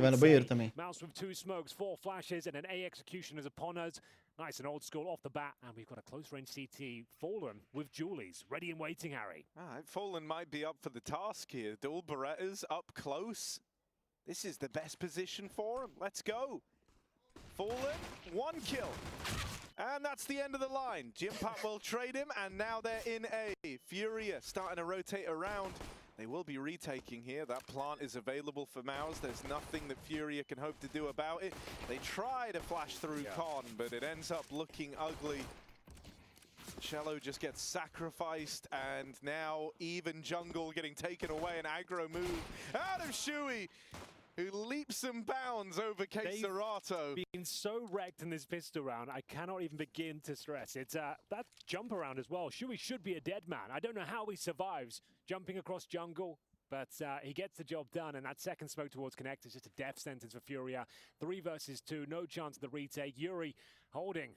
Vai no banheiro também. MOUZ with 2 smokes, 4 flashes, and an A execution is upon us. Nice and old school off the bat, and we've got a close range CT. Fallen with Julies, ready and waiting, Harry. Fallen might be up for the task here. Dual Berettas up close. This is the best position for him. Let's go. Fallen, 1 kill. And that's the end of the line. Jimpat will trade him, and now they're in A. FURIA starting to rotate around. They will be retaking here. That plant is available for MOUZ. There's nothing that FURIA can hope to do about it. They try to flash through Con, but it ends up looking ugly. Cello just gets sacrificed, and now even jungle getting taken away. An aggro move out of Shui, who leaps and bounds over Contato. Been so wrecked in this pistol round, I cannot even begin to stress. It's that jump around as well. Shui should be a dead man. I don't know how he survives jumping across jungle, but he gets the job done, and that second smoke towards Connect is just a death sentence for FURIA. 3 versus 2, no chance of the retake. Yuri holding,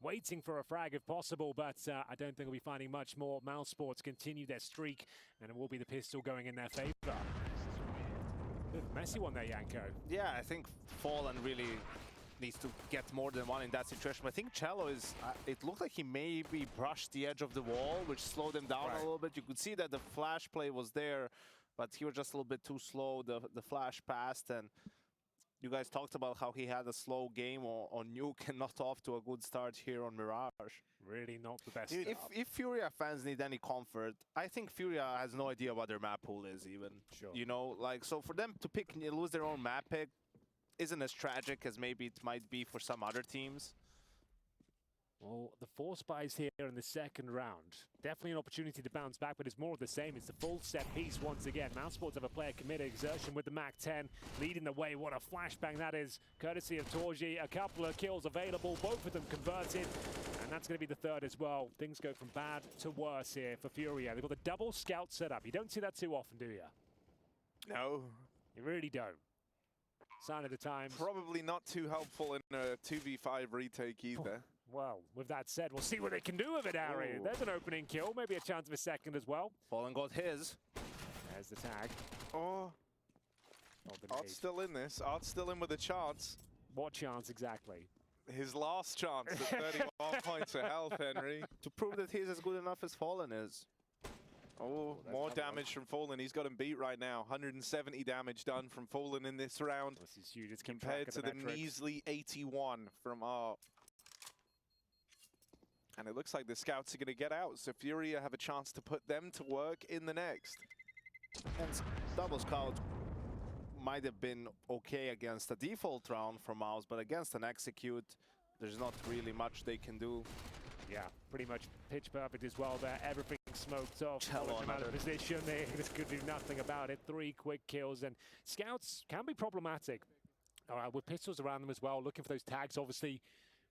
waiting for a frag if possible, but I don't think we'll be finding much more. MOUZ Sports continue their streak, and it will be the pistol going in their favor. Messy one there, Yanko. Yeah, I think Fallen really needs to get more than one in that situation. I think Cello is, it looked like he maybe brushed the edge of the wall, which slowed him down a little bit. You could see that the flash play was there, but he was just a little bit too slow. The flash passed, and you guys talked about how he had a slow game on Nuke and not off to a good start here on Mirage. Really not the best. Dude, if FURIA fans need any comfort, I think FURIA has no idea what their map pool is even. Sure. You know, like, so for them to lose their own map pick isn't as tragic as maybe it might be for some other teams. Well, the 4 spies here in the second round. Definitely an opportunity to bounce back, but it's more of the same. It's the full set piece once again. MOUZ Sports have a player committed exertion with the MAC-10 leading the way. What a flashbang that is, courtesy of Torji. A couple of kills available, both of them converted, and that's going to be the third as well. Things go from bad to worse here for FURIA. They've got the double scout set up. You don't see that too often, do you? No. You really don't. Sign of the times. Probably not too helpful in a 2v5 retake either. Well, with that said, we'll see what they can do with it, Harry. Ooh. There's an opening kill, maybe a chance of a second as well. Fallen got his. There's the tag. Oh, Art's still in this. Art's still in with a chance. What chance exactly? His last chance at 31 points of health, Henry. To prove that he's as good enough as Fallen is. Oh, more damage from Fallen. He's got him beat right now. 170 damage done from Fallen in this round. This is huge. It's compared to the measly 81 from Art. And it looks like the scouts are going to get out, so FURIA have a chance to put them to work in the next. And double scout might have been okay against a default round from MOUZ, but against an execute, there's not really much they can do. Yeah, pretty much pitch perfect as well there. Everything smoked off. Cello out of position. They just could do nothing about it. 3 quick kills, and scouts can be problematic. With pistols around them as well, looking for those tags, obviously.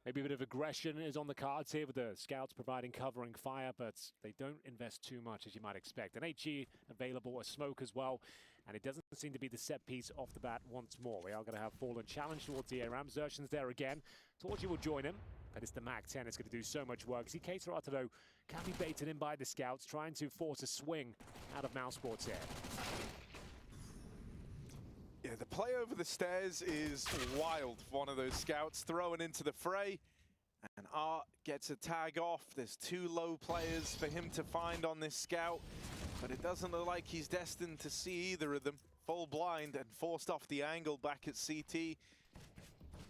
Maybe a bit of aggression is on the cards here with the scouts providing covering fire, but they don't invest too much as you might expect. An HE available, a smoke as well, and it doesn't seem to be the set piece off the bat once more. We are going to have Fallen challenge towards the ARAM. Xertion's there again. Torji will join him, but it's the MAC-10 that's going to do so much work. See, Contato though can be baited in by the scouts, trying to force a swing out of MOUZ Sports here. Yeah, the play over the stairs is wild for one of those scouts, throwing into the fray. And Art gets a tag off. There's 2 low players for him to find on this scout. But it doesn't look like he's destined to see either of them. Full blind and forced off the angle back at CT.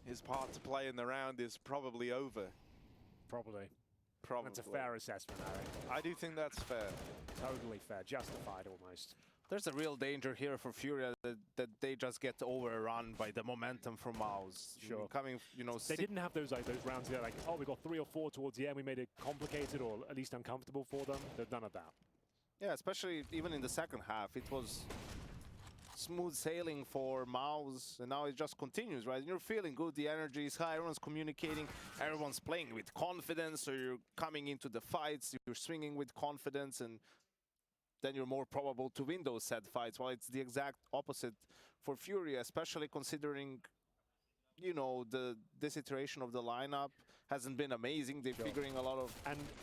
His part to play in the round is probably over. Probably. Probably. That's a fair assessment, Harry. I do think that's fair. Totally fair. Justified almost. There's a real danger here for FURIA that they just get overrun by the momentum from MOUZ. Sure. Coming, you know, they didn't have those rounds there, like, oh, we got 3 or 4 towards the end. We made it complicated or at least uncomfortable for them. They've none of that. Yeah, especially even in the second half, it was smooth sailing for MOUZ, and now it just continues, right? You're feeling good, the energy is high, everyone's communicating, everyone's playing with confidence, so you're coming into the fights, you're swinging with confidence, and then you're more probable to win those set fights. Well, it's the exact opposite for FURIA, especially considering, you know, this iteration of the lineup hasn't been amazing. They're figuring a lot of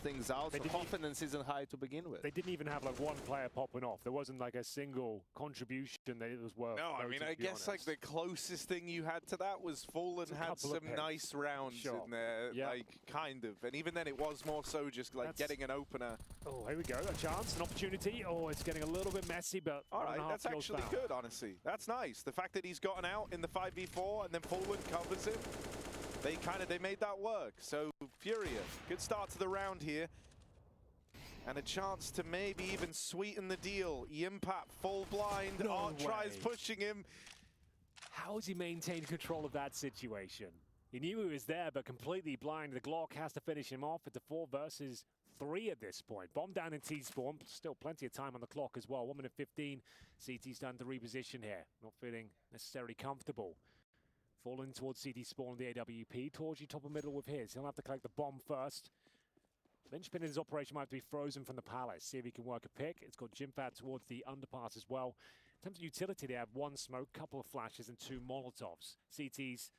things out. So confidence isn't high to begin with. They didn't even have like one player popping off. There wasn't like a single contribution that it was worth. No, I mean, I guess like the closest thing you had to that was Fallen had some nice rounds in there, like kind of. And even then it was more so just like getting an opener. Oh, here we go, a chance, an opportunity. Oh, it's getting a little bit messy, but all right, that's actually good, honestly. That's nice. The fact that he's gotten out in the 5v4 and then Fallen covers him. They made that work. So FURIA, good start to the round here. And a chance to maybe even sweeten the deal. Yimpat full blind. Art tries pushing him. How has he maintained control of that situation? He knew he was there, but completely blind. The Glock has to finish him off. It's a 4 versus 3 at this point. Bomb down in T-spawn. Still plenty of time on the clock as well. 1 minute 15. CT's done to reposition here. Not feeling necessarily comfortable. Falling towards CT spawn, the AWP. Torji top of middle with his. He'll have to collect the bomb first. Linchpin in his operation might be frozen from the palace. See if he can work a pick. It's got Jimpat towards the underpass as well. In terms of utility, they have 1 smoke, couple of flashes, and 2 Molotovs. CT's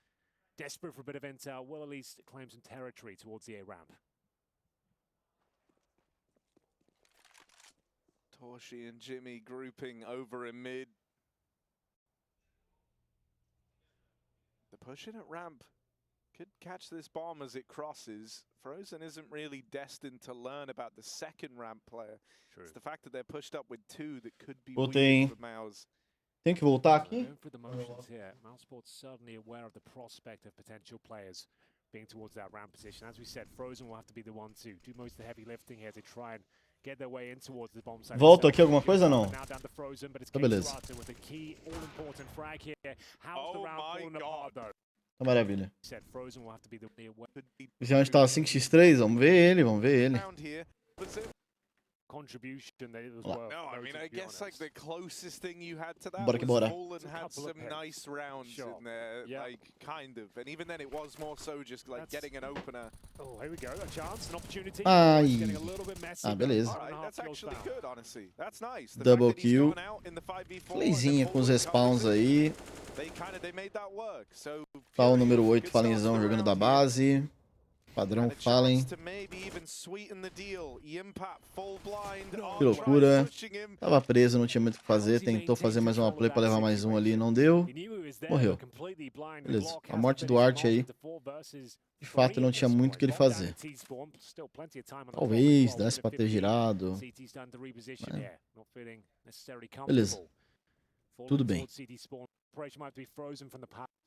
desperate for a bit of intel. Will at least claim some territory towards the A ramp. Torshi and Jimmy grouping over in mid. The push in at ramp could catch this bomb as it crosses. Frozen isn't really destined to learn about the second ramp player. True. It's the fact that they're pushed up with 2 that could be Voltei, weird for MOUZ. Tem que voltar aqui? Going through the motions here. MOUZ Sports certainly aware of the prospect of potential players being towards that ramp position. As we said, Frozen will have to be the one to do most of the heavy lifting here to try and get their way in towards the bomb site. Volta aqui alguma coisa não? Tá beleza. With the key all-important frag here. How's the round falling apart though? Tá maravilha. Said Frozen will have to be the Esse round tá 5x3, vamos ver ele, vamos ver ele. contribution that it was Olá. worth. No, I mean, I guess like the closest thing you had to that Bora que was bora. Fallen had some nice rounds in there, like kind of. And even then it was more so just like getting an opener. Oh, here we go, a chance, an opportunity. Ai. It's getting a little bit messy. Beleza. All right, that's actually good, honestly. That's nice. The Double fact that he's kill. gone out in the 5v4 Playzinha and com os Fallen respawns covers aí. it. They made that work. So Pau número Fury, 8, good start to Falenzão the jogando da round here. base. Padrão And a Fallen. chance to maybe even sweeten the deal. Yimpat full blind. Que loucura. Pushing him. Tava preso, não tinha muito o que fazer. Tentou fazer mais uma play pra levar mais um ali, não deu. Morreu. Beleza. A morte do Art aí. De fato, não tinha muito o que ele fazer. Talvez desse pra ter girado. Beleza. Tudo bem.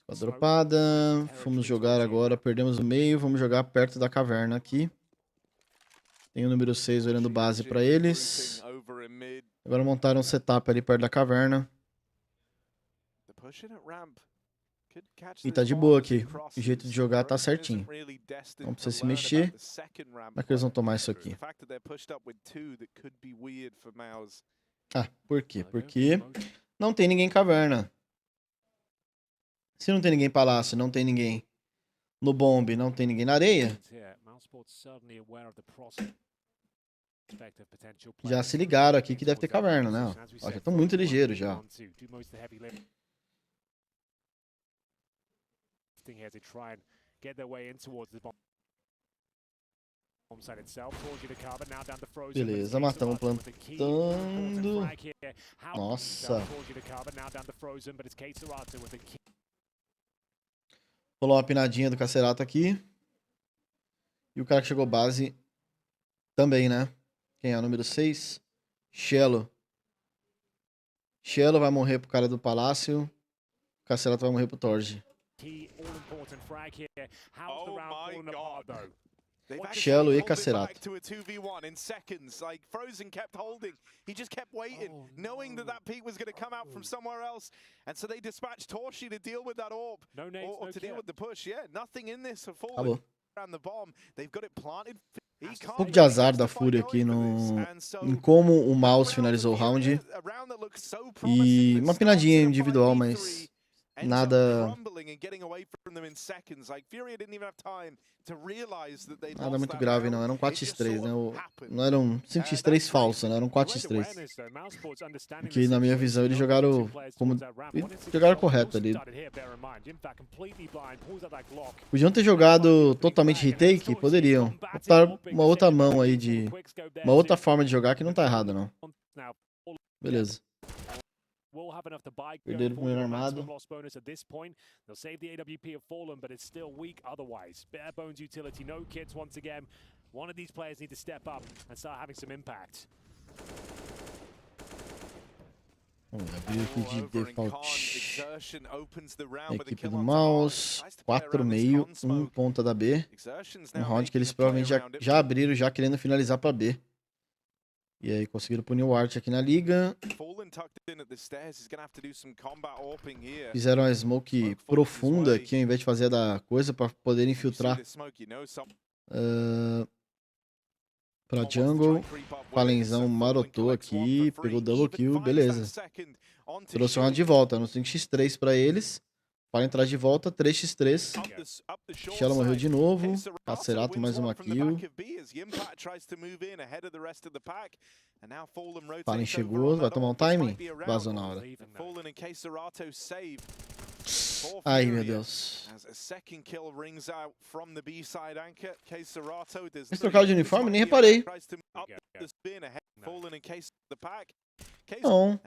A dropada. Vamos jogar agora. Perdemos o meio. Vamos jogar perto da caverna aqui. Tem o número 6 olhando base pra eles. Agora montaram um setup ali perto da caverna. E tá de boa aqui. O jeito de jogar tá certinho. Não precisa se mexer. Como é que eles vão tomar isso aqui? Ah, por quê? Porque não tem ninguém em caverna. Se não tem ninguém em palácio, não tem ninguém no bombe, não tem ninguém na areia. Já se ligaram aqui que deve ter caverna, né? Ó, já estão muito ligeiros já. Beleza, matamos plantando. Nossa. Rolou uma pinadinha do Cacerato aqui. E o cara que chegou base também, né? Quem é o número 6? Shello. Shello vai morrer pro cara do palácio. O Cacerato vai morrer pro Torge. Shello e Cacerato. Acabou. Um pouco de azar da FURIA aqui em como o MOUZ finalizou o round. E uma pinadinha individual, mas nada muito grave, não. Era um 4x3, né? Não era um 5x3 falso, né? Era um 4x3. Que, na minha visão, eles jogaram como... Jogaram correto ali. Podiam ter jogado totalmente retake? Poderiam. Optar uma outra mão aí de... Uma outra forma de jogar que não tá errado, não. Beleza. Perderam o primeiro armado. Vamos abrir aqui de default. A equipe do MOUZ. 4,5. 1 ponta da B. Um round que eles provavelmente já abriram, já querendo finalizar pra B. E aí conseguiram punir o Art aqui na liga. Fizeram uma smoke profunda aqui, ao invés de fazer a da coisa, pra poder infiltrar pra jungle. Falenzão marotou aqui, pegou double kill, beleza. Trouxe o round de volta, no 5x3 pra eles. Para entrar de volta, 3x3. Shello morreu de novo. Cacerato mais uma kill. Fallen chegou, vai tomar um timing. Vazou na hora. Ai, meu Deus. Eles trocaram de uniforme? Nem reparei. Não.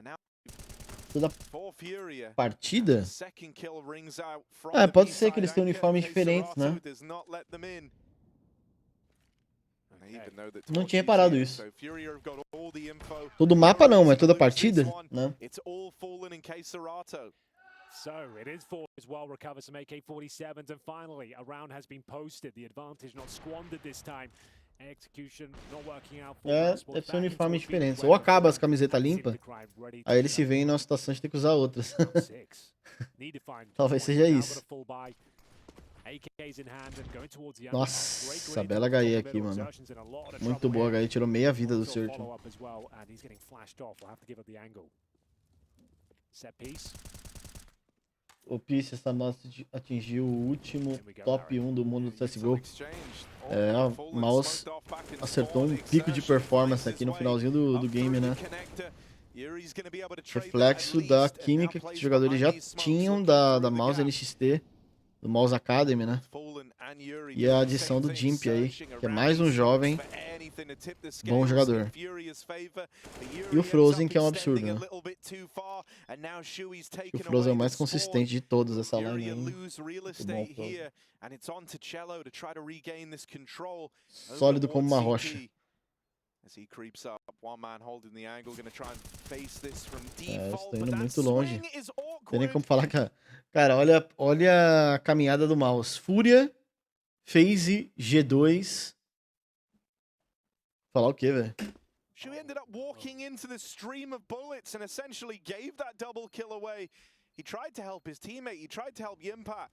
Da partida? É, pode ser que eles tenham uniformes diferentes, né? Não tinha reparado isso. Todo mapa não, mas toda partida, né? So it is for as well, recover some AK-47s, and finally a round has been posted. The advantage not squandered this time. Execution not working out. É, deve ser uniformes diferentes. Ou acaba as camisetas limpas, aí ele se vê em uma situação de ter que usar outras. Talvez seja isso. Nossa, bela HE aqui, mano. Muito boa a HE, tirou meia vida do Search. O Peace, essa nossa atingiu o último top 1 do mundo do CSGO. É, o MOUZ acertou um pico de performance aqui no finalzinho do game, né? Reflexo da química que os jogadores já tinham da MOUZ NXT, do MOUZ Academy, né? E a adição do Jimp aí, que é mais um jovem bom jogador. E o Frozen, que é um absurdo, né? O Frozen é o mais consistente de todos essa line aí. Muito bom, sólido como uma rocha. Estou indo muito longe. Não tem nem como falar que... Cara, olha a caminhada do MOUZ. FURIA, FaZe, G2... Falar o quê, velho? She ended up walking into the stream of bullets and essentially gave that double kill away. He tried to help his teammate, he tried to help Yimpa,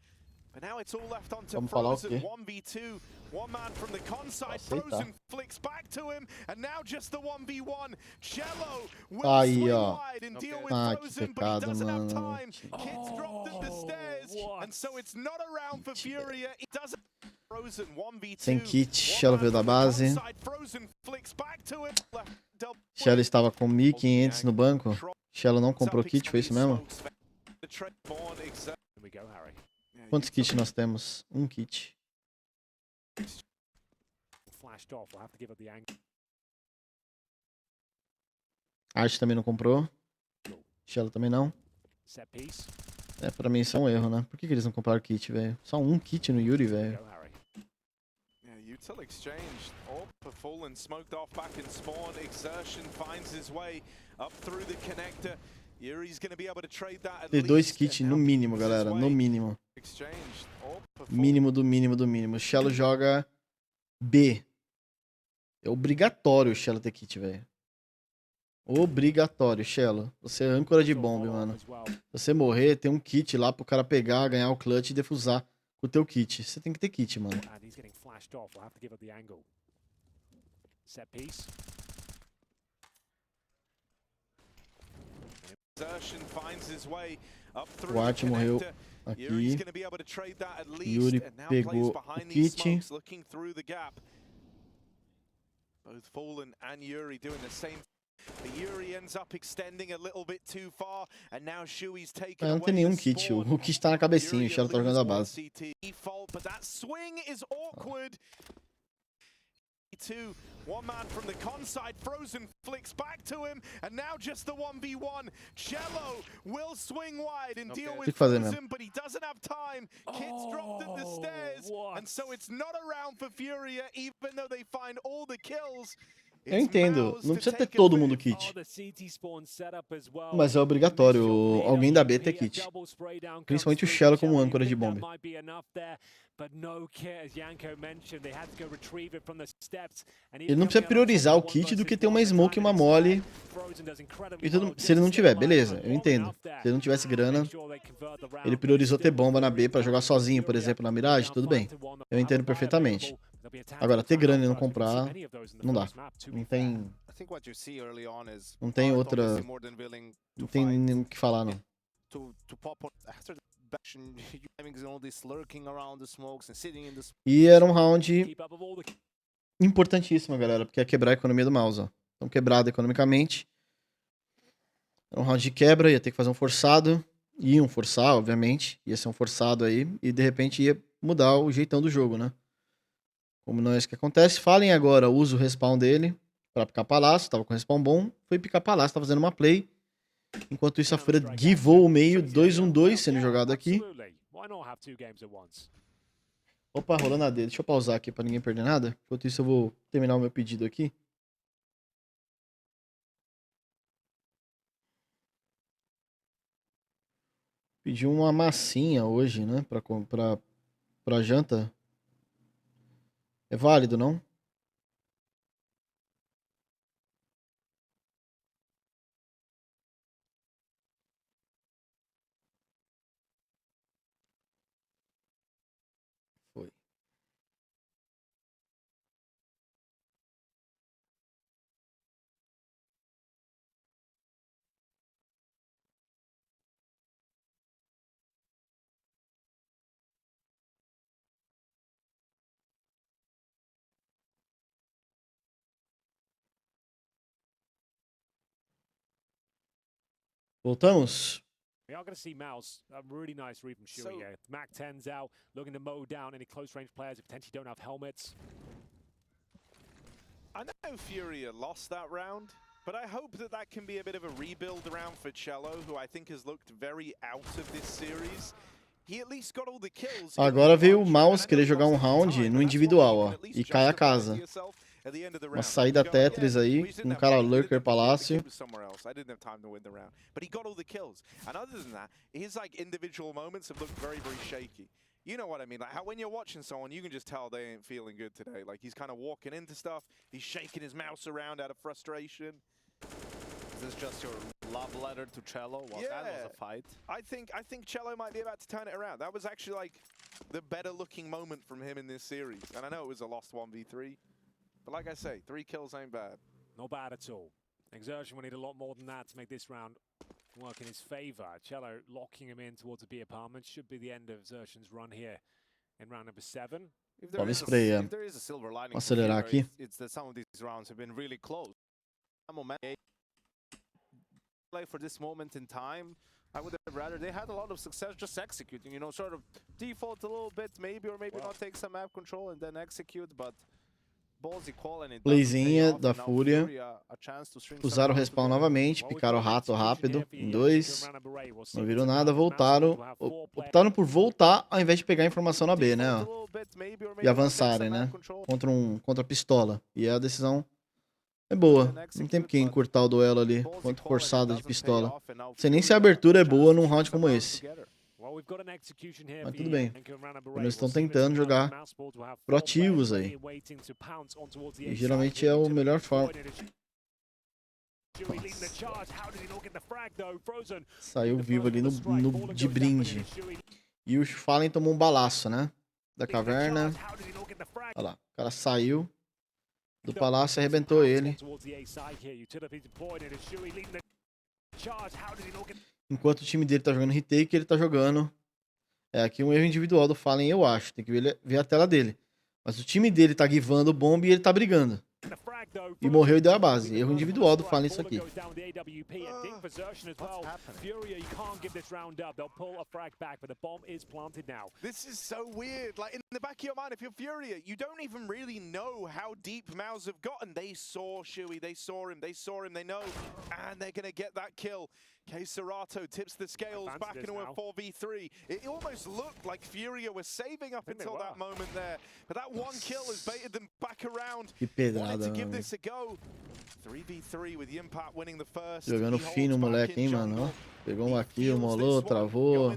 but now it's all left onto Frozen. 1v2, one man from the con side. Frozen flicks back to him, and now just the 1v1. Cello will swing wide and deal with Frozen, but he doesn't have time. Kids dropped at the stairs, and so it's not a round for Furia. It doesn't. Sem kit, Cello veio da base. Cello estava com 1.500 no banco. Cello não comprou kit, foi isso mesmo? Quantos kits nós temos? Um kit. Art também não comprou. Cello também não. É, pra mim isso é um erro, né? Por que eles não compraram kit, velho? Só um kit no Yuri, velho. Util exchange, fallen, smoked off back in spawn. Exertion finds his way up through the connector. Yuri's going to be able to trade that at least. Tem 2 kits no mínimo, galera, no mínimo. Mínimo do mínimo do mínimo. O Cello joga B. É obrigatório o Cello ter kit, velho. Obrigatório, Cello. Você é âncora de bomba, mano. Se você morrer, tem um kit lá pro cara pegar, ganhar o clutch e defusar com o teu kit. Você tem que ter kit, mano. Exertion finds his way Up O Art morreu connector. Yuri's aqui. going to be able to trade that at least, Yuri and now pegou plays o behind these kit. smokes, looking through the gap. Both Fallen and Yuri doing the same. But Yuri ends up extending a little bit too far, and now Shui's taken Não tem away nenhum the kit. spawn. O kit tá na cabecinha. O Yuri Shell tá jogando a loses base. CT default, but that swing is awkward. Two, one man from the con side, Frozen flicks back to him, and now just the 1v1. Cello will swing wide and deal with Frozen, but he doesn't have time. Kit's dropped at the stairs, and so it's not a round for Furia, even though they find all the kills. Eu entendo, não precisa ter todo mundo kit. Mas é obrigatório alguém da B ter kit. Principalmente o Shell como âncora de bomba. Ele não precisa priorizar o kit do que ter uma smoke e uma mole. Se ele não tiver, beleza, eu entendo. Se ele não tivesse grana, ele priorizou ter bomba na B pra jogar sozinho, por exemplo, na Mirage, tudo bem. Eu entendo perfeitamente. Agora, ter grana e não comprar, não dá. Não tem outra... Não tem nem o que falar, não. E era um round importantíssimo, galera, porque é quebrar a economia do MOUZ, ó. Então, quebrado economicamente. Era um round de quebra, ia ter que fazer um forçado. Iam forçar, obviamente. Ia ser um forçado aí. E, de repente, ia mudar o jeitão do jogo, né? Como não é isso que acontece. Fallen agora, usa o respawn dele pra picar palácio. Tava com respawn bom. Foi picar palácio, tá fazendo uma play. Enquanto isso, a FURIA givou o meio. 2-1-2 sendo jogado aqui. Opa, rolando a D. Deixa eu pausar aqui pra ninguém perder nada. Enquanto isso, eu vou terminar o meu pedido aqui. Pedi uma massinha hoje, né? Pra janta. É válido, não? Foi. Voltamos? We are going to see MOUZ, a really nice read from Shui here. Mac 10's out, looking to mow down any close range players who potentially don't have helmets. I know Furia lost that round, but I hope that that can be a bit of a rebuild round for Cello, who I think has looked very out of this series. He at least got all the kills. Agora veio o MOUZ querer jogar um round no individual, ó. E cai a casa. Uma saída Tetris aí, um cara lurker palácio. I didn't have time to win the round, but he got all the kills. And other than that, his like individual moments have looked very, very shaky. You know what I mean? Like how when you're watching someone, you can just tell they ain't feeling good today. Like he's kind of walking into stuff, he's shaking his mouse around out of frustration. Is this just your love letter to Cello? Well, that was a fight. I think Cello might be about to turn it around. That was actually like the better looking moment from him in this series. And I know it was a lost 1v3. But like I say, 3 kills ain't bad. Not bad at all. Exertion will need a lot more than that to make this round work in his favor. Cello locking him in towards the B apartment should be the end of Xertion's run here in round number 7. Vamos spray, acelerar aqui. It's that some of these rounds have been really close. For this moment in time, I would have rather they had a lot of success just executing, you know, sort of default a little bit, maybe or maybe not take some map control and then execute, but Playzinha da FURIA. Usaram o respawn novamente, picaram o rato rápido, em 2. Não viram nada, voltaram. Optaram por voltar ao invés de pegar a informação na B, né? Ó. E avançarem, né? Contra a pistola. E a decisão é boa. Não tem porque encurtar o duelo ali, quanto forçada de pistola. Não sei nem se a abertura é boa num round como esse. Mas tudo bem. Eles estão tentando jogar proativos aí. E geralmente é o melhor forma. Saiu vivo ali de brinde. E o Fallen tomou um balaço, né? Da caverna. Olha lá. O cara saiu do palácio e arrebentou ele. Enquanto o time dele tá jogando retake, ele tá jogando... aqui um erro individual do Fallen, eu acho. Tem que ver a tela dele. Mas o time dele tá givando bomba e ele tá brigando. E morreu e deu a base. Erro individual do Fallen isso aqui. This is so weird. Like, in the back of your mind, if you're FURIA, you don't even really know how deep MOUZ have gotten. They saw Shuey, they saw him, they know. And they're going to get that kill. Contato tips the scales back into a 4v3. It almost looked like FURIA was saving up until that moment there. But that one kill has baited them back around. Que pedrada, Wanted to give mano. this a go. 3v3 with the impact winning the first. Jogando fino o moleque, hein, mano. Ó. Pegou um aqui, molou, travou.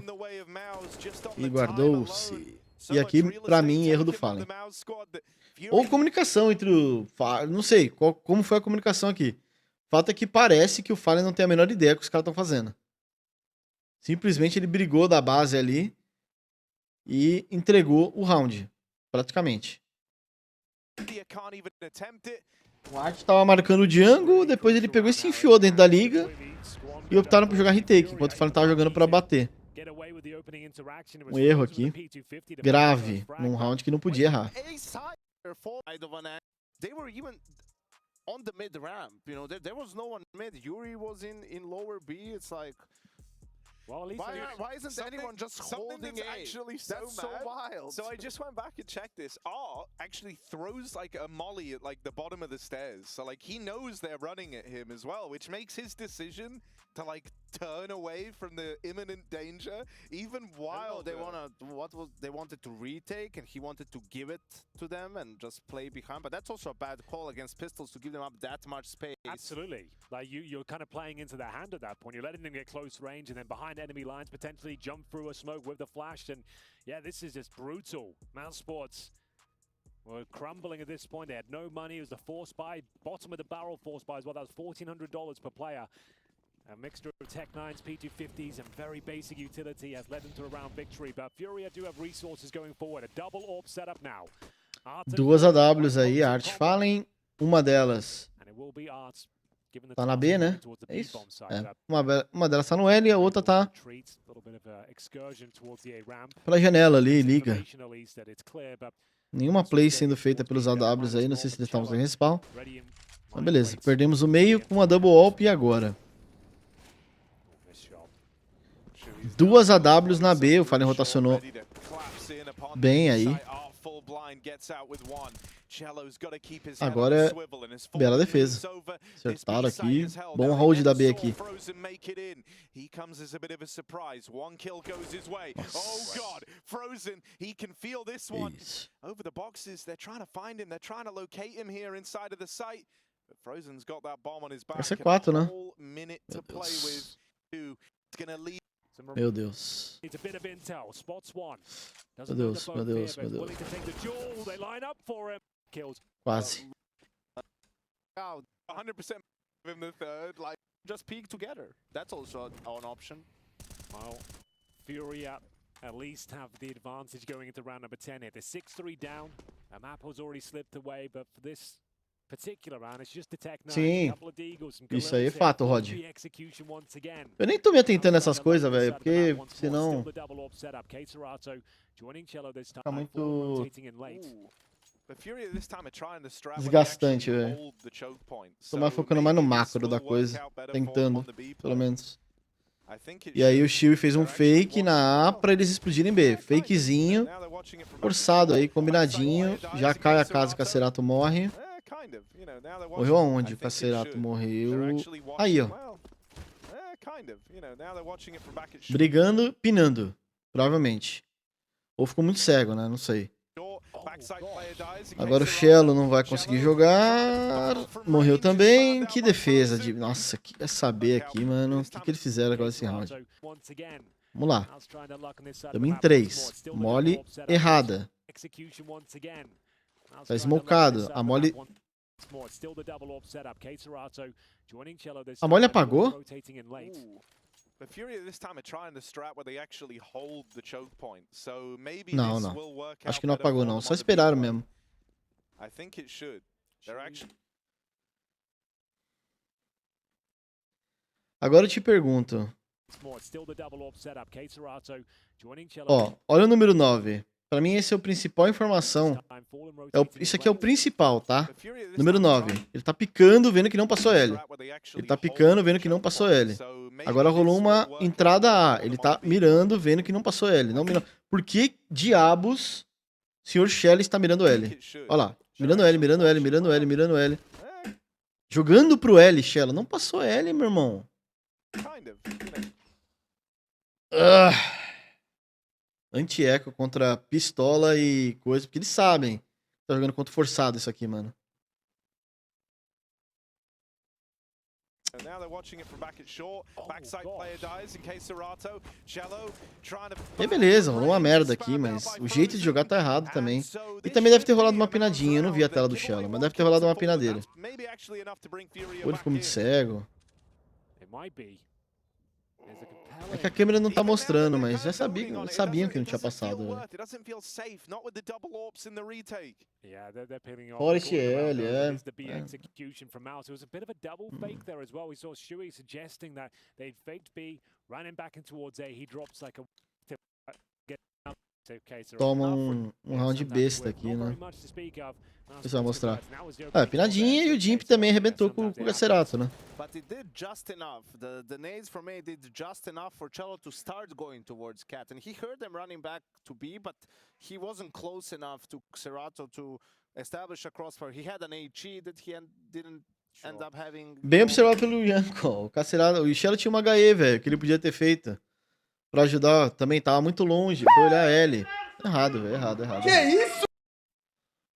E guardou-se. E aqui, pra mim, erro do Fallen. Ou comunicação entre o... Não sei como foi a comunicação aqui. O fato é que parece que o Fallen não tem a menor ideia do que os caras estão fazendo. Simplesmente ele brigou da base ali e entregou o round, praticamente. O Art tava marcando o jungle, depois ele pegou e se enfiou dentro da liga e optaram por jogar retake, enquanto o Fallen tava jogando pra bater. Um erro aqui, grave, num round que não podia errar. On the mid ramp, you know, there was no one mid. Yuri was in lower B. It's like, well, at least why isn't anyone just holding A? Actually That's so wild. So I just went back and checked this. R actually throws like a molly at like the bottom of the stairs. So like he knows they're running at him as well, which makes his decision to like turn away from the imminent danger even wilder. They wanted to retake and he wanted to give it to them and just play behind. But that's also a bad call against pistols to give them up that much space. Absolutely. Like you're kind of playing into their hand at that point. You're letting them get close range and then behind enemy lines potentially jump through a smoke with the flash. And yeah, this is just brutal. MOUZ Sports were crumbling at this point. They had no money. It was the force buy, bottom of the barrel force buy as well. That was $1,400 per player. A mixture of Tech 9s, P250s, and very basic utility has led them to a round victory. But FURIA do have resources going forward. A double AWP setup now. Duas AWs aí, Art Fallen, uma delas tá na B, né? É isso? É. Uma delas tá no L e a outra tá pela janela ali, liga. Nenhuma play sendo feita pelos AWs aí, não sei se eles estavam sem respawn. Mas beleza, perdemos o meio com uma double AWP e agora? Duas AWs na B, o Fallen rotacionou bem aí. Agora é bela defesa. Acertaram aqui. Bom hold da B aqui. Isso. Vai ser 4, né? Meu Deus. Meu Deus, meu Deus, meu Deus. Quase. 100% in the third, like just peek together. That's also an option. Well, FURIA at least have the advantage going into round number 10 here. They're 6-3 down. A map has already slipped away, but for this particular round, it's just the Tech 9. Sim, isso aí é fato, Rod. Eu nem tô me atentando nessas coisas, velho, porque senão fica muito desgastante, velho. Tô mais focando mais no macro da coisa, tentando, pelo menos. E aí o Shield fez um fake na A pra eles explodirem B. Fakezinho, forçado aí, combinadinho. Já cai a casa, o Cacerato morre. Morreu aonde? O Cacerato morreu... Aí, ó. Brigando, pinando. Provavelmente. Ou ficou muito cego, né? Não sei. Agora o Shello não vai conseguir jogar. Morreu também. Que defesa de... Nossa, que é saber aqui, mano. O que eles fizeram agora nesse round? Vamos lá. Estamos em 3. Mole errada. Tá smocado. A mole... A mole apagou? Não, não. Acho que não apagou, não. Só esperaram mesmo. Agora eu te pergunto. more. It's still the double orb setup. Cerato joining Cello. Ó, olha o número 9. Pra mim, esse é o principal informação. Isso aqui é o principal, tá? Número 9. Ele tá picando, vendo que não passou L. Ele tá picando, vendo que não passou L. Agora rolou uma entrada A. Ele tá mirando, vendo que não passou L. Não mirando. Por que diabos o Sr. Shelley está mirando L? Olha lá. Mirando L, mirando L, mirando L, mirando L. Jogando pro L, Shelley. Não passou L, meu irmão. Anti-eco contra pistola e coisa. Porque eles sabem. Tá jogando contra forçado isso aqui, mano. E beleza, rolou uma merda aqui, mas o jeito de jogar tá errado também. E também deve ter rolado uma pinadinha. Eu não vi a tela do Shello, mas deve ter rolado uma pinadeira. O olho ficou muito cego. É que a câmera não tá mostrando, mas já sabiam que não tinha passado. Fora esse L, Toma um round besta aqui, né? Deixa eu mostrar. Ah, pinadinha e o Jimp também arrebentou com o Cacerato, né? But it did just enough. The nades for me did just enough for Cello to start going towards Cat. And he heard them running back to B, but he wasn't close enough to Cerato to establish a crossfire. He had an HE that he didn't end up having. Bem observado pelo Yanko. O Cacerato, o Shello tinha uma HE, velho, que ele podia ter feito. Pra ajudar, também tava muito longe. Foi olhar L. Errado, velho, errado. Que isso?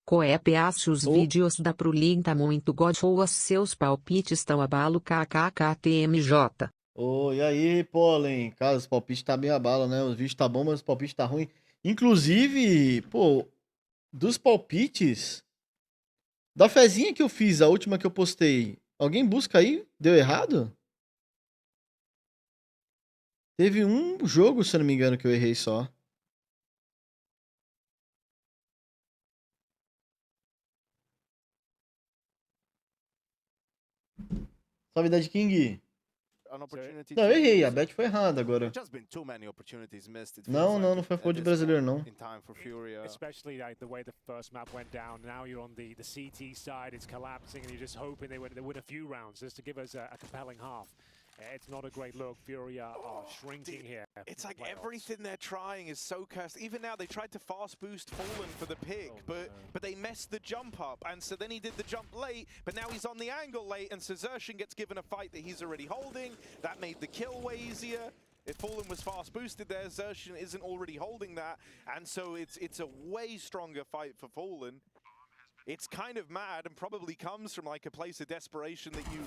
Coep acha os vídeos da Prulin tá muito gostoso, seus palpites estão abalo kkkTMJ. E aí, Pollen? Cara, os palpites tá bem abalo, né? Os vídeos tá bom, mas os palpites tá ruim. Inclusive, pô, dos palpites, da fezinha que eu fiz, a última que eu postei, alguém busca aí? Deu errado? Teve um jogo, se eu não me engano, que eu errei só. Salve, Dead King. Não, eu errei, a bet foi errada agora. Não foi favor de brasileiro, não. Especially like the way the first map went down. Now you're on the CT side, it's collapsing, and you're just hoping they win a few rounds just to give us a compelling half. It's not a great look. FURIA are shrinking here. It's like everything they're trying is so cursed. Even now, they tried to fast boost Fallen for the pick, but they messed the jump up. And so then he did the jump late, but now he's on the angle late, and Sezertian gets given a fight that he's already holding. That made the kill way easier. If Fallen was fast boosted there, Xertian isn't already holding that. And so it's a way stronger fight for Fallen. It's kind of mad and probably comes from like a place of desperation that you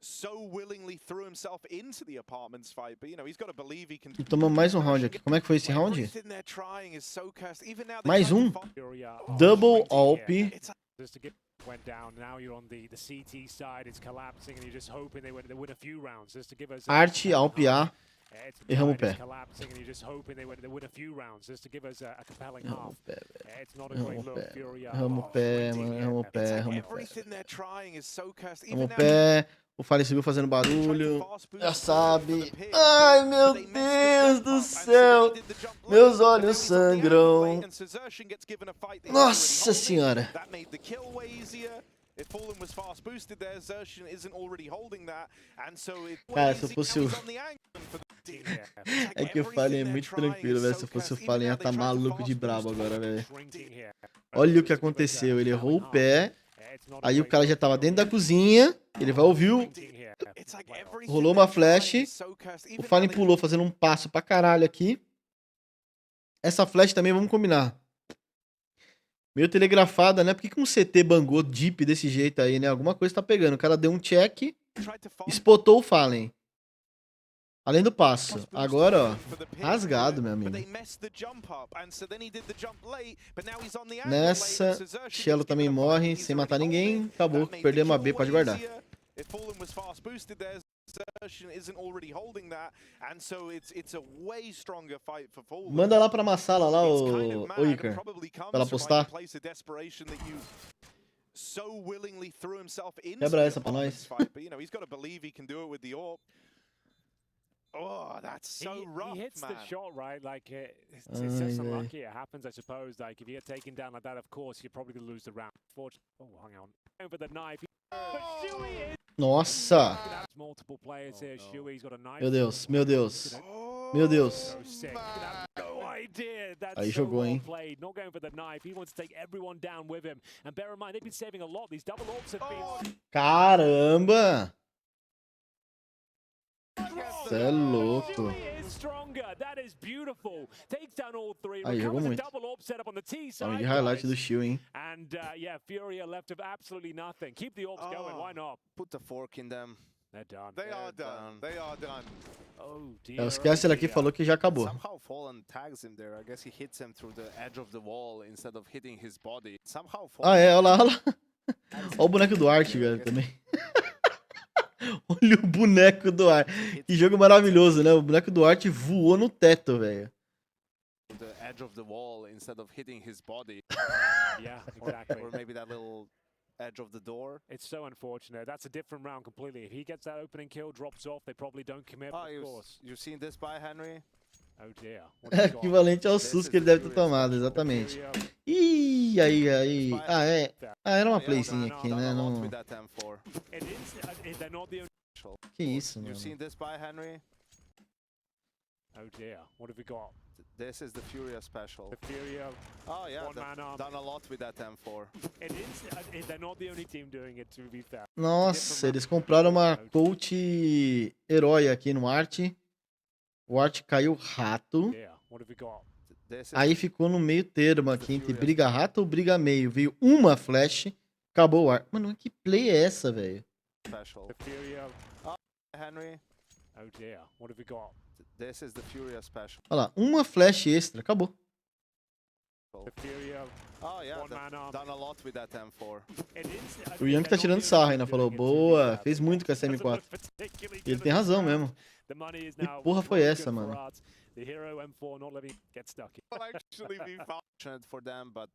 so willingly threw himself into the apartments fight, but you know, he's got to believe he can. Tomamos mais um round aqui. Como é que foi esse round? Mais um. Double AWP. Went down. Now you're on the CT side, it's collapsing, and you're just hoping they win a few rounds just to give us Arte, AWP A. Erramos o pé. Erramos o pé, mano. Erramos o pé. O CSGO fazendo barulho. Já sabe. Ai, meu Deus do céu. Meus olhos sangram. Nossa senhora. Cara, se eu fosse o... É que o Fallen é muito tranquilo, velho. Se eu fosse o Fallen, ia tá maluco de brabo agora, velho. Olha o que aconteceu. Ele errou o pé. Aí o cara já tava dentro da cozinha. Ele vai ouvir o... Rolou uma flash. O Fallen pulou fazendo um passo pra caralho aqui. Essa flash também, vamos combinar. Meio telegrafada, né? Por que um CT bangou deep desse jeito aí, né? Alguma coisa tá pegando. O cara deu um check, spotou o Fallen. Além do passo. Agora, ó. Rasgado, meu amigo. Nessa, Shello também morre sem matar ninguém. Acabou. Perdemos a B, pode guardar. Manda lá pra uma sala lá, o Iker. Pra ela postar. Quebra essa pra nós. Oh, that's so rough, he hits man. the shot, right? Like, it's just unlucky it happens, I suppose. Like, if you get taken down like that, of course, you're probably going to lose the round. Fortunately, oh, hang on. Going for the knife. But Shuey is... Nossa! Multiple players here. Shuey's got a knife. Meu Deus, meu Deus. Oh, Meu Deus. So sick. No idea. That's Aí so jogou, well hein? played. Not going for the knife. He wants to take everyone down with him. And bear in mind, they've been saving a lot. These double orbs have been... Caramba! Cê é louco. Aí, jogou muito. Nome de highlight do Shield, hein? And yeah, FURIA left with absolutely nothing. Keep the orbs going, why not? Put the fork in them. They're done. They are done. They are done. Oh É, dear. os caster aqui falou que já acabou. Somehow Fallen tags him there. I guess he hits him through the edge of the wall instead of hitting his body. Somehow Fallen... Ah, é, olha lá, olha lá. Olha o boneco do Art, velho, também. Olha o boneco do Art. Que jogo maravilhoso, né? O boneco do Art voou no teto, velho. The edge of the wall instead of hitting his body. Yeah, exactly. Or maybe that little edge of the door. It's so unfortunate. That's a different round completely. If he gets that opening kill, drops off, they probably don't commit, Oh, of course. you've seen this by Henry? Oh dear. É equivalente ao SUS que ele deve ter tomado, exatamente. Ih, aí. Ah, é. Ah, era uma playzinha aqui, né? Não... Que isso, mano. You've seen this by Henry? Oh dear. What have we got? This is the FURIA special. The FURIA. Oh yeah, One man arm. done a lot with that M4. It is. They're not the only team doing it, to be fair. Nossa, eles compraram uma coach herói aqui no Art. O Art caiu rato. Yeah. What have we got? Aí ficou no meio termo aqui, entre briga rato ou briga meio. Veio uma flash, acabou o Art. Mano, que play é essa, velho? Special. The FURIA. Oh, Henry. Oh dear. What have we got? This is the FURIA special. Olha lá, uma flash extra, acabou. The FURIA. Oh yeah, One man arm. done a lot with that M4. O Young tá tirando sarro ainda, falou, boa, fez muito com essa M4. E ele tem razão mesmo. Que porra foi essa, mano? The hero M4 not letting it get stuck. Will actually be fortunate for them, but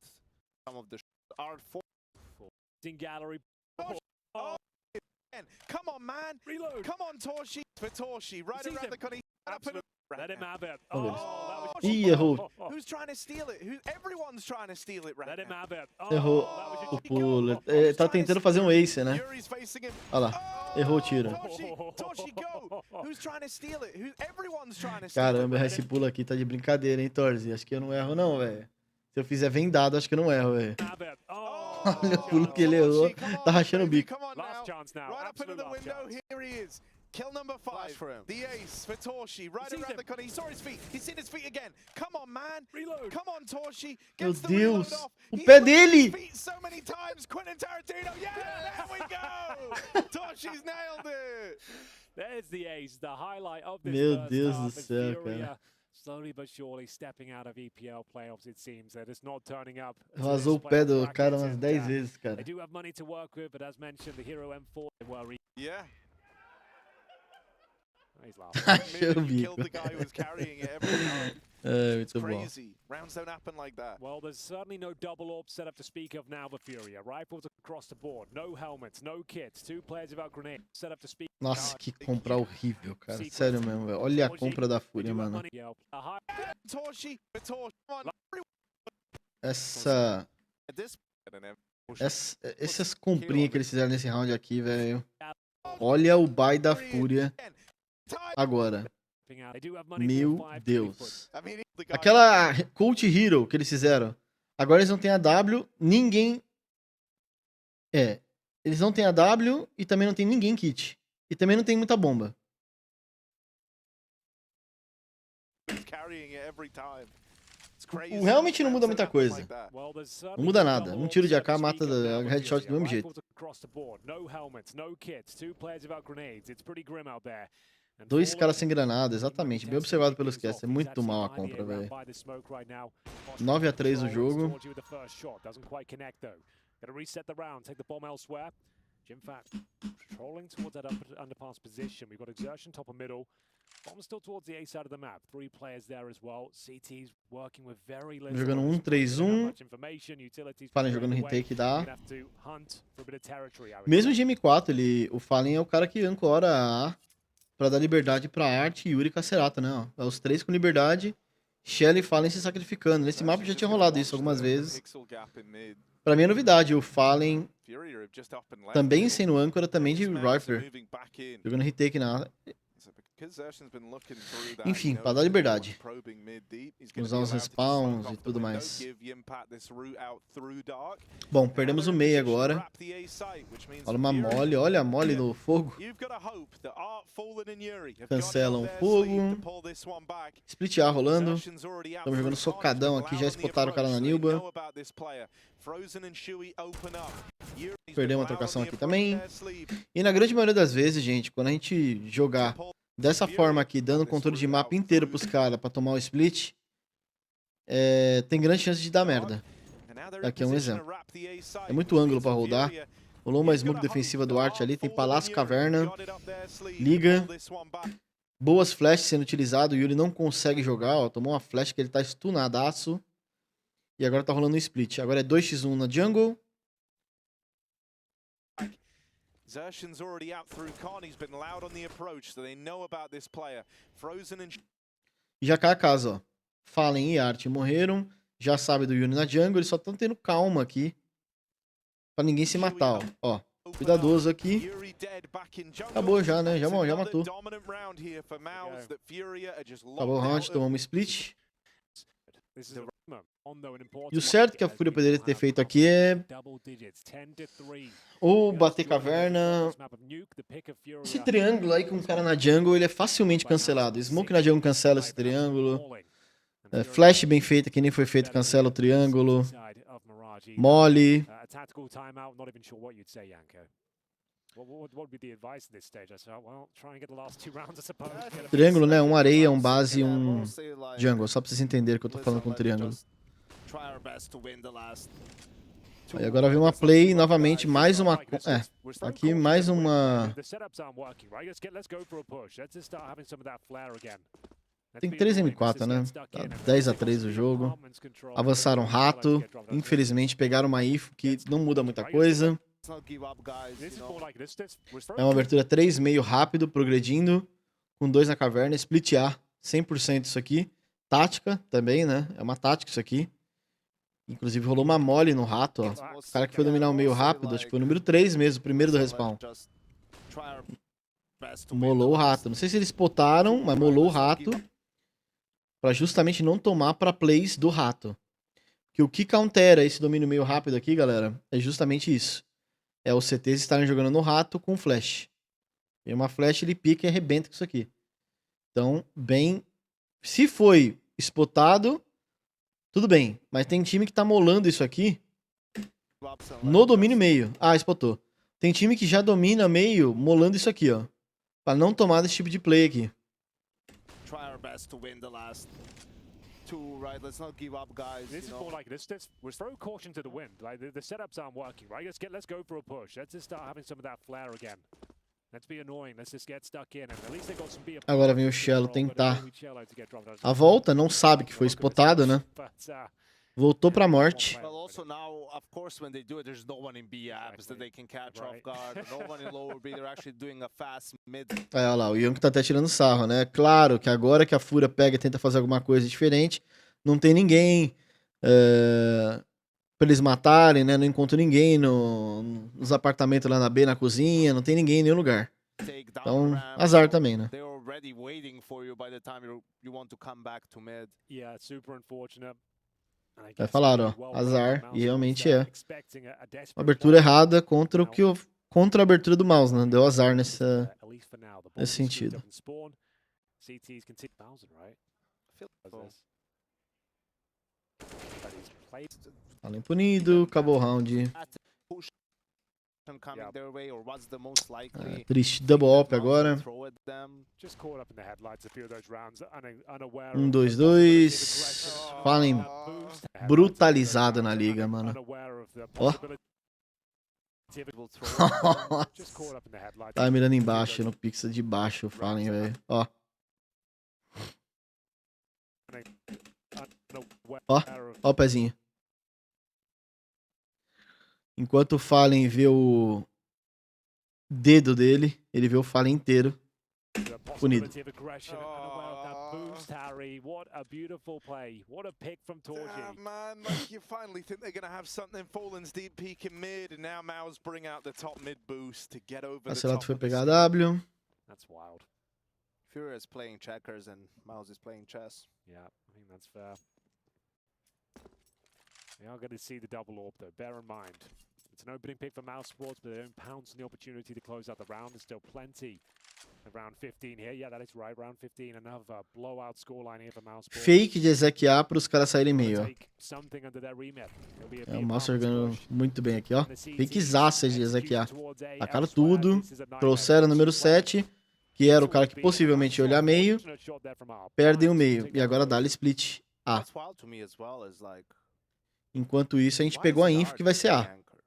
some of the are In gallery. Oh, come on, man. Reload. Come on, Torshi. For Torshi, right Sees around him. the corner. Let him have it. Oh, Oh, that was Ih, errou. Who's trying to steal it? Everyone's trying to steal it right Let him now. have it. Errou that was o your pulo. Ele tá tentando fazer um ace, né? Yuri's facing him. Olha lá, errou o tiro. Torshi, go. Who's trying to steal it? Everyone's trying to steal Caramba, it. esse pulo aqui tá de brincadeira, hein, Torzi? Acho que eu não erro não, velho. Se eu fizer vendado, acho que eu não erro, velho. Olha o pulo que ele errou. Tá rachando o bico. Come on Last now. chance now. Right up into Absolute the last window. chance. Here he is. Kill number 5 for him. The ace for Torshi. Right Sees around him. the corner. He saw his feet. He's seen his feet again. Come on, man. Reload. Come on, Torshi. Meu Gets the reload Deus. off. O He's pé lost dele. his feet so many times. Quentin Tarantino. Yeah, there we go. Torshi's nailed it. There's the ace, the highlight of this Meu first Deus half do as céu, FURIA cara. slowly but surely stepping out of EPL playoffs, it seems. They're just not turning up. to Vazou o this pé playoff do bracket, cara umas and, 10 vezes, They cara. do have money to work with, but as mentioned, the hero M4 they were. Yeah. He's laughing. Rachou o You killed bico. the guy who was carrying it every time. É, muito bom. Crazy. Rounds don't happen like that. Well, there's certainly no double orb setup to speak of now for FURIA. Rifles across the board, no helmets, no kits, 2 players without grenades. Setup to speak. Nossa, que compra horrível, cara. Sério mesmo, velho. Olha a compra da Fúria, mano. Torshi, come on. Essas comprinhas que eles fizeram nesse round aqui, velho. Olha o buy da Fúria agora. Meu Deus. Aquela Cult Hero que eles fizeram. Agora eles não têm a W, ninguém... É. Eles não têm a W e também não tem ninguém kit. E também não tem muita bomba. O helmet não muda muita coisa. Não muda nada. Um tiro de AK mata a headshot do mesmo jeito. 2 caras sem granada, exatamente. Bem observado pelos cast. É muito mal a compra, velho. 9-3 o jogo. Jim Fat trolling towards that underpass position. We've got exertion top and middle. Bomb still towards the A side of the map. 3 players there as well. CT's working with very little. Jogando 1-3-1. Fallen jogando retake dá. Mesmo de M4, o Fallen é o cara que ancora a pra dar liberdade pra Arte, Yuri e Cacerata, né? Ó. É os três com liberdade, Shelly e Fallen se sacrificando. Nesse mapa já tinha rolado isso algumas vezes. Pra mim é novidade, o Fallen também sendo âncora, também de Riper. Jogando retake na... Enfim, pra dar liberdade. Usar os respawns e tudo mais. Bom, perdemos o meio agora. Olha uma mole, olha a mole no fogo. Cancelam o fogo. Split A rolando. Estamos jogando socadão aqui, já spotaram o cara na Nilba. Perdeu uma trocação aqui também. E na grande maioria das vezes, gente, quando a gente jogar dessa forma aqui, dando controle de mapa inteiro pros caras pra tomar o split, tem grande chance de dar merda. Aqui é um exemplo. É muito ângulo pra rodar. Rolou uma smoke defensiva do Art ali, tem Palácio Caverna. Liga. Boas flashes sendo utilizadas, o Yuri não consegue jogar, ó. Tomou uma flash que ele tá stunadaço. E agora tá rolando um split. Agora é 2x1 na jungle. Zertion's already out through con, he's been loud on the approach, so they know about this player. Frozen and... E já cai a casa, ó. Fallen e Art morreram. Já sabe do Yuri na jungle, eles só estão tendo calma aqui. Pra ninguém se matar, ó. Cuidadoso aqui. Acabou já, né? Já matou. Acabou o round, tomamos um split. E o certo que a Fúria poderia ter feito aqui é... ou bater caverna. Esse triângulo aí com um cara na jungle, ele é facilmente cancelado. Smoke na jungle cancela esse triângulo. Flash bem feita, que nem foi feito, cancela o triângulo. Mole. Triângulo, né? Um areia, um base e um jungle. Só pra vocês entenderem que eu tô falando com triângulo. Aí agora vem uma play, novamente, mais uma... aqui mais uma... Tem 3 M4, né? Tá 10-3 o jogo. Avançaram rato. Infelizmente pegaram uma IFO que não muda muita coisa. É uma abertura 3, meio rápido, progredindo. Com 2 na caverna, split A, 100% isso aqui. Tática também, né? É uma tática isso aqui. Inclusive rolou uma mole no rato, ó. O cara que foi dominar o meio rápido, acho que foi o número 3 mesmo, o primeiro do respawn. Molou o rato. Não sei se eles spotaram, mas molou o rato. Pra justamente não tomar pra plays do rato. Que o que countera esse domínio meio rápido aqui, galera, é justamente isso. É os CTs estarem jogando no rato com flash. E uma flash ele pica e arrebenta com isso aqui. Então, bem... se foi spotado, tudo bem. Mas tem time que tá molando isso aqui no domínio meio. Ah, spotou. Tem time que já domina meio molando isso aqui, ó. Pra não tomar desse tipo de play aqui. Two, right? Let's not give up, guys. This is more like let's throw caution to the wind. Like the setups aren't working, right? Let's go for a push. Let's just start having some of that flare again. Let's be annoying. Let's just get stuck in. And at least they got some. Agora vem o Shello tentar a volta, não sabe que foi spotado, né? Voltou pra morte. Well, also now, of course, when they do it, there's no one in B apps that they can catch off guard. No one in lower B. They're actually doing a fast mid. Olha lá, o Young tá até tirando sarro, né? Claro que agora que a Fúria pega e tenta fazer alguma coisa diferente, não tem ninguém pra eles matarem, né? Não encontro ninguém nos apartamentos lá na B, na cozinha, não tem ninguém em nenhum lugar. Então, azar também, né? They're already waiting for you by the time you want to come back to mid. Yeah, super unfortunate. Vai falar, ó, azar, e realmente é. Uma abertura errada contra contra a abertura do MOUZ, né? Deu azar nesse sentido. Fallen punido, acabou o round. Triste, double op agora. 1-2-2. Fallen brutalizado na liga, mano. Ó. Tá mirando embaixo, no pixel de baixo, o Fallen, velho. Ó. Ó o pezinho. Enquanto o Fallen vê o dedo dele, ele vê o Fallen inteiro. punido. Possibility of aggression and aware of that boost, Harry. What a beautiful play. What a pick from Torji. Man, like you finally think they're going to have something. Fallen's deep peek in mid, and now MOUZ bring out the top mid boost to get over the Cacerato top foi of the pegar a scene. W. That's wild. FURIA is playing checkers and MOUZ is playing chess. Yeah, I think that's fair. We are going to see the double orb, though. Bear in mind, it's an opening pick for MOUZ Sports, but they don't pounce on the opportunity to close out the round. There's still plenty of round 15 here. Yeah, that is right. Round 15, another blowout scoreline here for MOUZ Sports. Fake de Ezek A para os caras saírem meio, ó. Take something under their remit. It'll be a É, o big MOUZ balance jogando push. muito bem aqui, ó. And the CT Fakezaça de Ezek A. executed towards A Tacaram elsewhere. tudo. This is a nightmare Trouxeram o número for MOUZ 7, que era o cara que possivelmente ia olhar meio. Perdem o meio. E agora dá-lhe split A. What's wild to me as well is like, Enquanto isso, a gente why pegou a is info Dart que vai the ser A. anchor?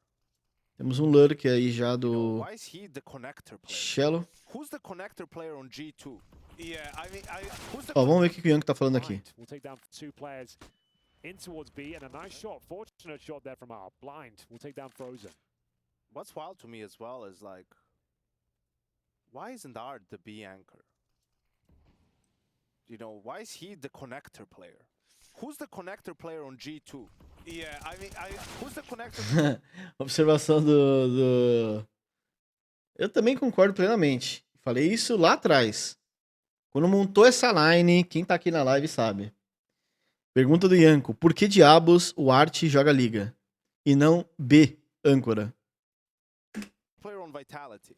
Temos um lurk aí já You know, do why is he the connector player? Shello. Who's the connector player on G2? Yeah, I mean, Who's the Ó, vamos ver o que o Yanko tá falando aqui. Blind. We'll take down two players in towards B, and a nice shot, fortunate shot there from our Blind. We'll take down Frozen. What's wild to me as well is like, why isn't Art the B anchor? You know, why is he the connector player? Who's the connector player on G2? yeah, I mean, Who's the connector? Observação do... Eu também concordo plenamente. Falei isso lá atrás. Quando montou essa line, quem tá aqui na live sabe. Pergunta do Yanko. Por que diabos o Art joga liga? E não B, âncora? Player on Vitality.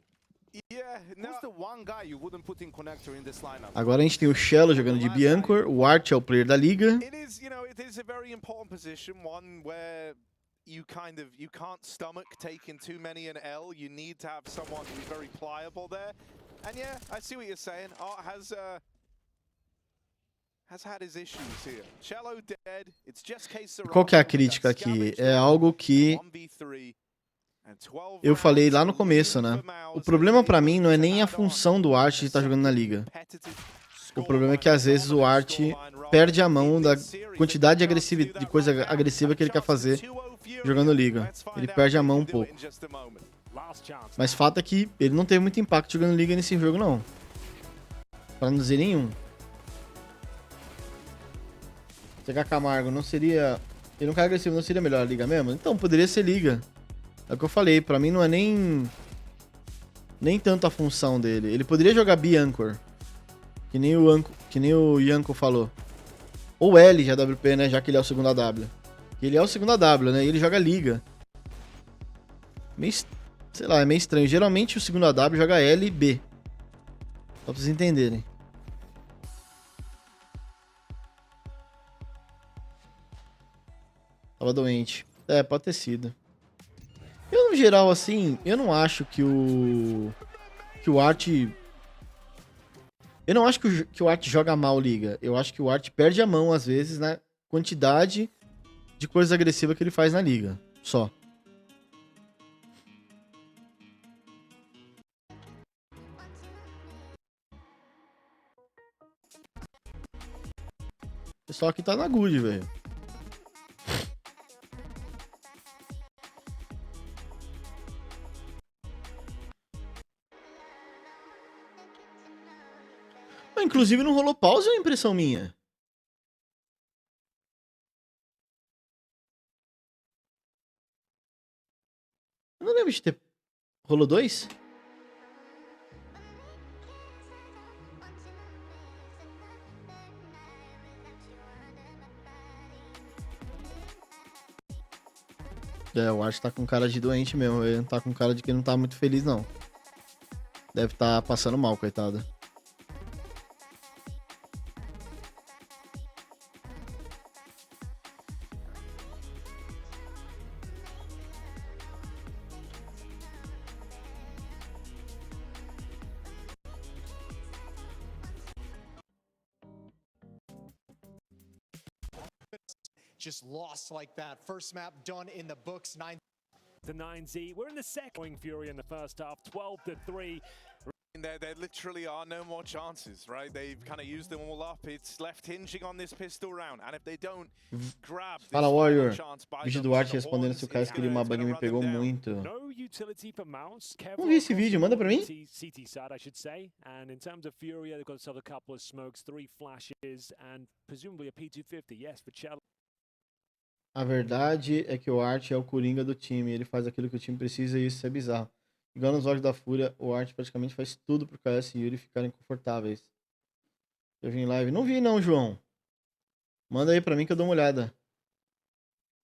yeah, no, Who's the one guy you wouldn't put in connector in this lineup? Agora a gente tem o Shello jogando de B-Anchor. O Art é o player da liga. it is, you know, it is a very important position, one where you can't stomach taking too many an L. You need to have someone who's very pliable there. And yeah, I see what you're saying. Art has had his issues here. Cello dead. It's just case Qual que é a crítica aqui? É algo que eu falei lá no começo, né? O problema pra mim não é nem a função do Art de estar jogando na liga. O problema é que às vezes o Art perde a mão da quantidade de coisa agressiva que ele quer fazer jogando liga. Ele perde a mão um pouco. Mas fato é que ele não teve muito impacto jogando liga nesse jogo, não. Pra não dizer nenhum. CK Camargo não seria... Ele não é um cara agressivo, não seria melhor a liga mesmo? Então, poderia ser liga. É o que eu falei, pra mim não é nem tanto a função dele. Ele poderia jogar B-Anchor, que nem o Yanko falou. Ou L de AWP, né, já que ele é o segundo AW. Ele é o segundo AW, né, e ele joga liga. Sei lá, é meio estranho. Geralmente o segundo AW joga L e B. Só pra vocês entenderem. Tava doente. É, pode ter sido. Eu, no geral, assim, eu não acho que o Art... Eu não acho que o Art joga mal liga. Eu acho que o Art perde a mão, às vezes, na quantidade de coisa agressiva que ele faz na liga. Só. O pessoal aqui tá na good, velho. Inclusive não rolou pause, é uma impressão minha. Eu não lembro de ter... Rolou 2? É, o Art tá com cara de doente mesmo. Ele não tá com cara de que não tá muito feliz, não. Deve tá passando mal, coitado. Just lost like that. First map done in the books. 9-9Z. We're in the second. FURIA in the first half, 12-3. There literally are no more chances, right? They've kind of used them all up. It's left hinging on this pistol round, and if they don't grab this Fala, final Warrior. chance by Vídeo the do Arte horns, respondendo se o cara it's queria uma gonna bug me run pegou them down. muito. No utility for MOUZ. Vamos ver esse vídeo, manda pra mim. CT side, I should say. And in terms of FURIA, they've got themselves a couple of smokes, 3 flashes, and presumably a P250. Yes, for Cello. A verdade é que o Arte é o coringa do time. Ele faz aquilo que o time precisa e isso é bizarro. Igual nos olhos da Fúria, o Arte praticamente faz tudo pro KS e Yuri ficarem confortáveis. Eu vim em live. Não vi não, João. Manda aí pra mim que eu dou uma olhada.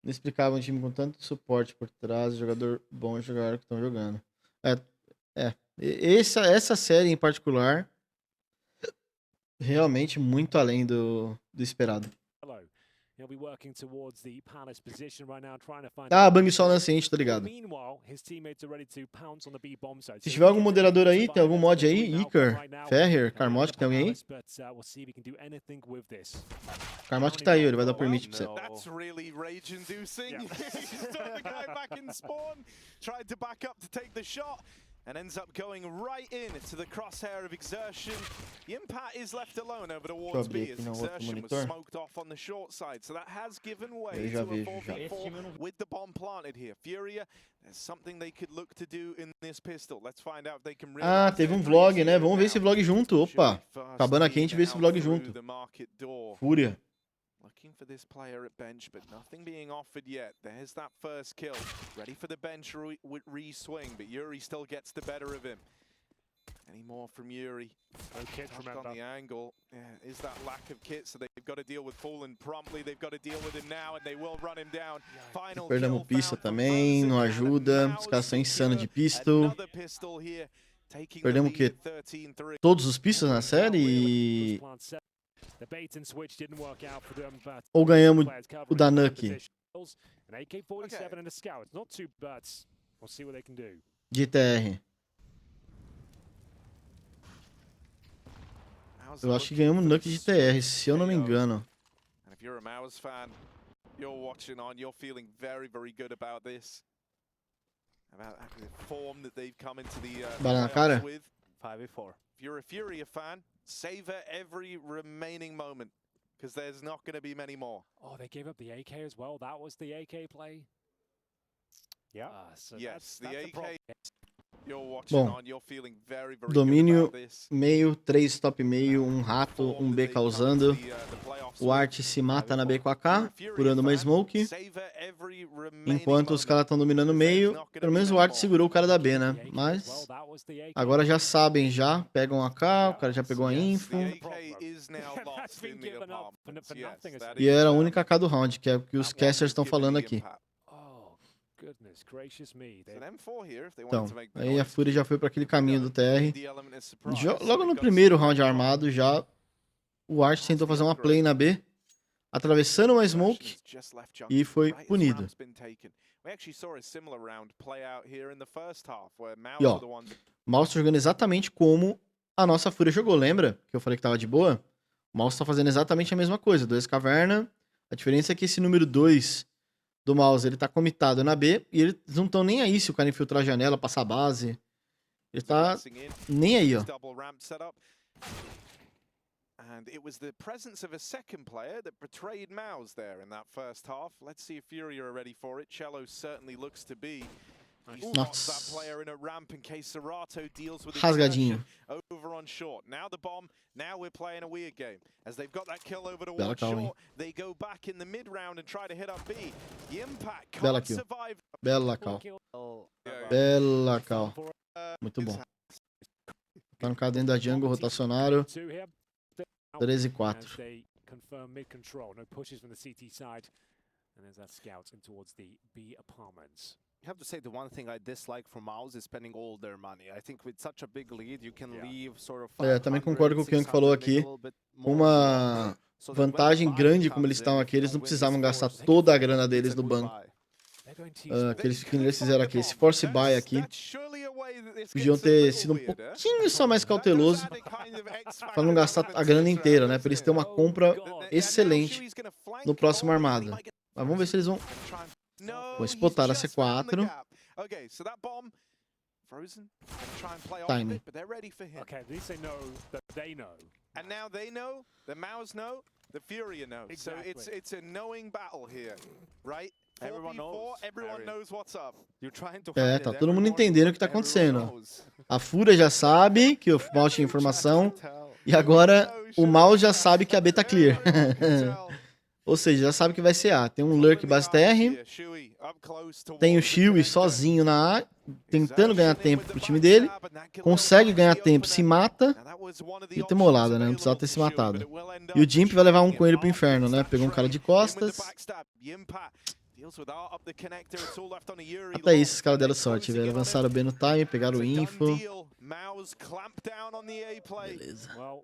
Não explicava um time com tanto suporte por trás, jogador bom e jogador que estão jogando. Essa série em particular, realmente muito além do esperado. He'll be working towards the Palace position right now, trying to find. Ah, bang só nascente, tá ligado? Meanwhile, his teammates are ready to pounce on the B bomb site. Se tiver algum moderador aí, tem algum mod aí? Iker, Ferrer, Carmot, tem alguém aí? Carmot que tá aí, ele vai dar permit pra você. That's really rage inducing. He's turned the guy back in spawn, tried to back up to take the shot, and ends up going right in to the crosshair of Exertion. The impact is left alone over towards B as Exertion was smoked off on the short side. So that has given way to a 4v4 with the bomb planted here. FURIA, there's something they could look to do in this pistol. Let's find out if they can really. Ah, teve um vlog, né? Vamos ver esse vlog junto. Opa, acabando aqui a gente vê esse vlog junto. Fúria. Looking for this player at bench, but nothing being offered yet. There's that first kill. Ready for the bench re-swing, but Yuri still gets the better of him. Any more from Yuri? No kit, remember. On the angle. Yeah, is that lack of kit, so they've got to deal with Fallen promptly. They've got to deal with him now, and they will run him down. Final Perdemos kill pista found from também, Frozen, não and ajuda. Os caras são insanos de pistol. another pistol here, taking the Perdemos o lead quê? at 13-3. Todos os pistas na série e... Ou ganhamos o da Nuke de TR. Eu acho que ganhamos o Nuke de TR, se eu não me engano. And if you're a MOUZ fan, you're watching on, you're feeling very, very good about this. About the form that they've come into the Bala na cara? with. 5v4. If you're a FURIA fan, savor every remaining moment, because there's not going to be many more. Oh, they gave up the AK as well. That was the AK play. Yeah. So Yes, the that's AK. You're watching Bom, on, you're feeling very, very good domínio about this. meio, 3 top meio, um rato, um B causando. O Arte se mata na B com a K, curando uma smoke. Enquanto os caras estão dominando o meio, pelo menos o Arte segurou o cara da B, né? Mas agora já sabem já, pegam a K, o cara já pegou a info. E era a única K do round, que é o que os casters estão falando aqui. Então, aí a Fúria já foi para aquele caminho do TR. Logo no primeiro round armado já, o Arte tentou fazer uma play na B, atravessando uma smoke e foi punido. E ó, o MOUZ tá jogando exatamente como a nossa Fúria jogou, lembra? Que eu falei que tava de boa? O MOUZ tá fazendo exatamente a mesma coisa, 2 caverna. A diferença é que esse número 2 do MOUZ, ele tá comitado na B e eles não estão nem aí se o cara infiltrar a janela, passar a base. Ele tá nem aí, ó. And it was the presence of a second player that betrayed MOUZ there in that first half. Let's see if FURIA are ready for it. Cello certainly looks to be. Nossa. That player in a ramp in case Serato deals with Rasgadinho. over on short. Now the bomb. Now we're playing a weird game. As they've got that kill over Bela towards cal, short, they go back in the mid round and try to hit up B. The impact Bela can't kill. survive. Bela cal. Bela cal. Muito bom. Tá no cara dentro da jungle, rotacionário. 13 e 4. You have to say the one thing I dislike from MOUZ is spending all their money. I think with such a big lead, you can leave sort of. Também concordo com o que o Kian falou aqui. Uma vantagem grande como eles estão aqui, eles não precisavam gastar toda a grana deles no banco. Que eles fizeram aqui, esse force buy aqui. Podiam ter sido um pouquinho só mais cauteloso para não gastar a grana inteira, né? Para eles terem uma compra excelente no próximo armado. Mas vamos ver se eles vão spotar a C4. Frozen gonna try and play off Timing. it, but they're ready for him. Okay, at least they know that they know. And now they know, the MOUZ know, the FURIA know. Exactly. So it's a knowing battle here, right? Everyone 4v4, knows, everyone Harry. knows what's up. You're trying to É, find tá it, todo mundo everyone- entendendo o que tá Everyone acontecendo. ó. knows. A FURIA já sabe que o MOUZ tinha informação. E agora o MOUZ já sabe que a B tá clear. Ou seja, já sabe que vai ser A. Tem um Lurk base TR. Tem o Shiwi sozinho na A, tentando ganhar tempo pro time dele. Consegue ganhar tempo, se mata. E ter molada, né? Não precisava ter se matado. E o Jimp vai levar um coelho pro inferno, né? Pegou um cara de costas. Até isso, os caras deram sorte, velho. Avançaram bem no time, pegaram o info. Beleza. Well,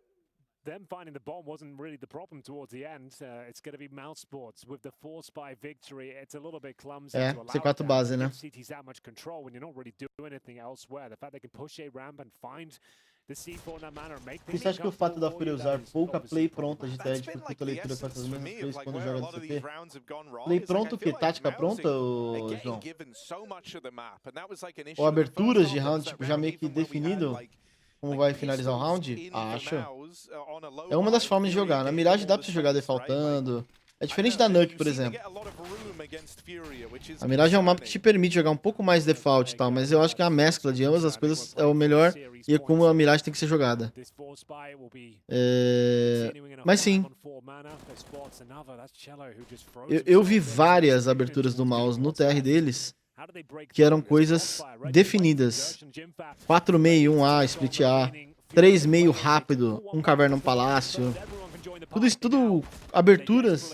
them finding the bomb wasn't really the problem towards the end. It's going to be MOUZ Sports with the 4-spy victory. It's a little bit clumsy É, to allow C4 that. base, né? Give CTs that much control when you're not really doing anything elsewhere. The fact they can push a ramp and find the C4 in that manner and make Você things acha que o fato da uncomfortable FURIA for you, usar that is pouca obviously play a problem. pronta dificulta a leitura com essas mesmas plays quando joga no CT? Play Play pronto o quê? Tática pronta, ô, João? Ou aberturas de round, tipo, já meio que definido como vai finalizar o round? Acho. É uma das formas de jogar. Na Mirage dá pra você jogar defaultando. É diferente da Nuke, por exemplo. A Mirage é um mapa que te permite jogar um pouco mais default e tal, mas eu acho que a mescla de ambas as coisas é o melhor e é como a Mirage tem que ser jogada. Mas sim, eu vi várias aberturas do MOUZ no TR deles que eram coisas definidas. 4 meio, 1A, split A, 3 meio rápido, um caverna, um palácio. Tudo isso, tudo aberturas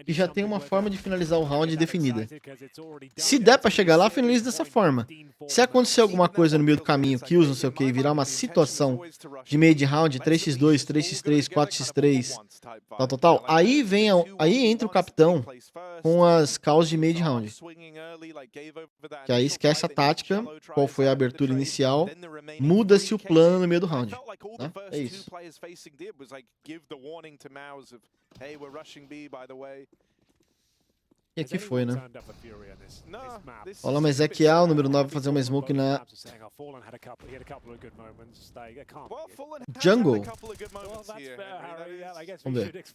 que já tem uma forma de finalizar o round definida. Se der pra chegar lá, finaliza dessa forma. Se acontecer alguma coisa no meio do caminho, kills, não sei o que, e virar uma situação de meio de round, 3x2, 3x3, 4x3, tal, aí entra o capitão com as calls de meio de round. Que aí esquece a tática, qual foi a abertura inicial, muda-se o plano no meio do round. Né? É isso. E aqui foi, né? Olha uma Ezequiel, número 9, fazer uma smoke na Jungle. Vamos ver.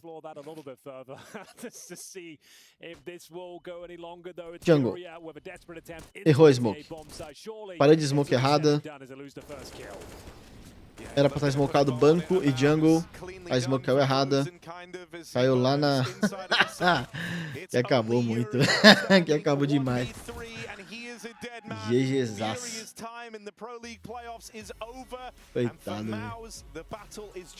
Jungle. Errou a smoke. Parei de smoke errada. Era pra estar smocado banco e jungle. A smoke caiu errada. Caiu lá na... que acabou muito. Que acabou demais. GGzaço. Coitado, velho.